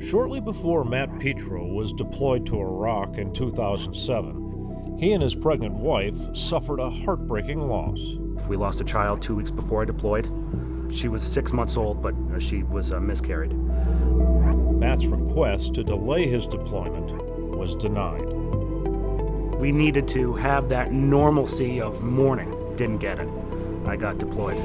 Shortly before Matt Pietro was deployed to Iraq in 2007, he and his pregnant wife suffered a heartbreaking loss. We lost a child 2 weeks before I deployed. She was 6 months old, but she was miscarried. Matt's request to delay his deployment was denied. We needed to have that normalcy of mourning. Didn't get it. I got deployed.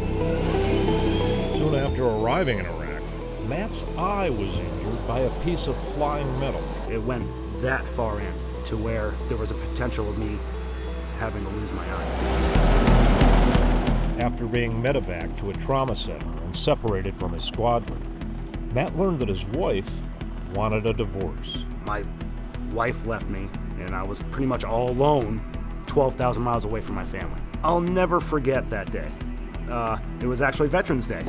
Soon after arriving in Iraq, Matt's eye was injured by a piece of flying metal. It went that far in to where there was a potential of me having to lose my eye. After being medevaced to a trauma center and separated from his squadron, Matt learned that his wife wanted a divorce. My wife left me, and I was pretty much all alone, 12,000 miles away from my family. I'll never forget that day. It was actually Veterans Day.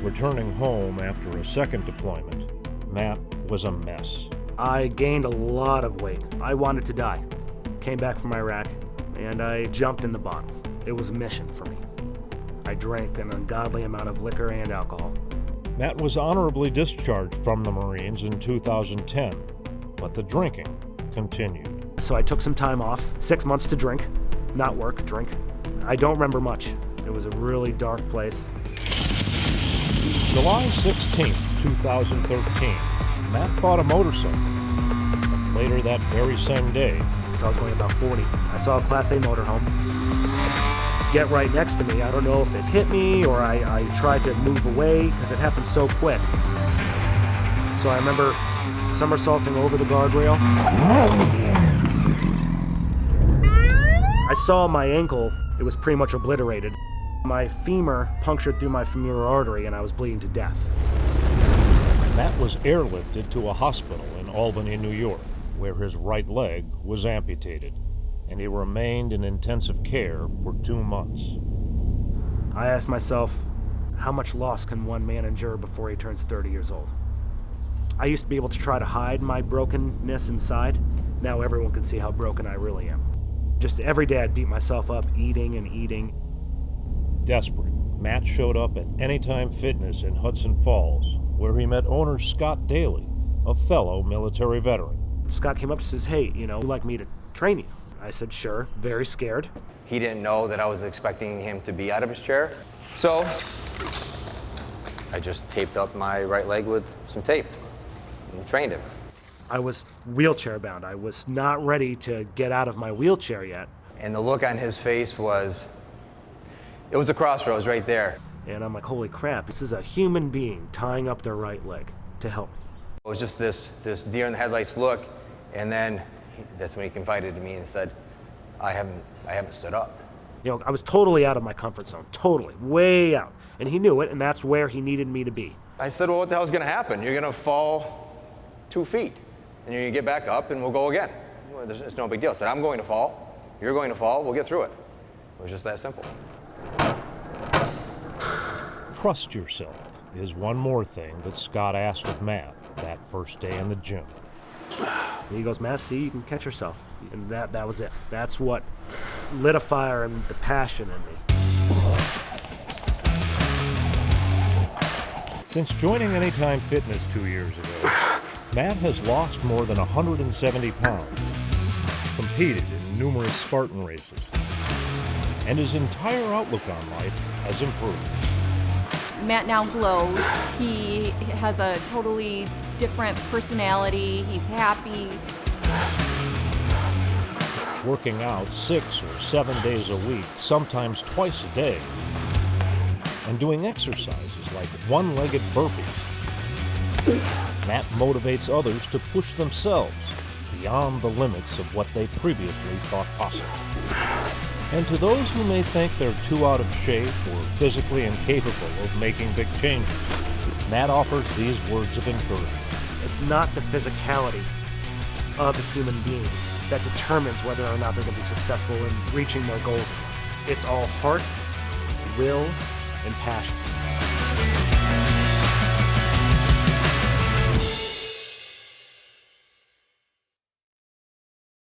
Returning home after a second deployment, Matt was a mess. I gained a lot of weight. I wanted to die. Came back from Iraq, and I jumped in the bottle. It was a mission for me. I drank an ungodly amount of liquor and alcohol. Matt was honorably discharged from the Marines in 2010, but the drinking continued. So I took some time off, 6 months to drink, not work, drink. I don't remember much. It was a really dark place. July 16, 2013, Matt bought a motorcycle. But later that very same day, So I was going about 40. I saw a Class A motorhome get right next to me. I don't know if it hit me or I tried to move away because it happened so quick. So I remember somersaulting over the guardrail. I saw my ankle. It was pretty much obliterated. My femur punctured through my femoral artery and I was bleeding to death. Matt was airlifted to a hospital in Albany, New York, where his right leg was amputated, and he remained in intensive care for 2 months. I asked myself, how much loss can one man endure before he turns 30 years old? I used to be able to try to hide my brokenness inside. Now everyone can see how broken I really am. Just every day I'd beat myself up, eating and eating. Desperate, Matt showed up at Anytime Fitness in Hudson Falls, where he met owner Scott Daly, a fellow military veteran. Scott came up and says, hey, would you like me to train you? I said, sure, very scared. He didn't know that I was expecting him to be out of his chair. So I just taped up my right leg with some tape and trained him. I was wheelchair bound. I was not ready to get out of my wheelchair yet. And the look on his face was, it was a crossroads right there. And I'm like, holy crap, this is a human being tying up their right leg to help me. It was just this deer in the headlights look, and then that's when he confided to me and said, I haven't stood up. I was totally out of my comfort zone, totally, way out. And he knew it, and that's where he needed me to be. I said, well, what the hell's gonna happen? You're gonna fall 2 feet, and you're gonna get back up, and we'll go again. Well, it's no big deal. I said, I'm going to fall, you're going to fall, we'll get through it. It was just that simple. Trust yourself is one more thing that Scott asked of Matt that first day in the gym. And he goes, Matt, see, you can catch yourself. And that was it. That's what lit a fire and the passion in me. Since joining Anytime Fitness 2 years ago, Matt has lost more than 170 pounds, competed in numerous Spartan races, and his entire outlook on life has improved. Matt now glows. He has a totally different personality. He's happy. Working out 6 or 7 days a week, sometimes twice a day, and doing exercises like one-legged burpees. Matt motivates others to push themselves beyond the limits of what they previously thought possible. And to those who may think they're too out of shape or physically incapable of making big changes, Matt offers these words of encouragement. It's not the physicality of the human being that determines whether or not they're going to be successful in reaching their goals in life. It's all heart, will, and passion.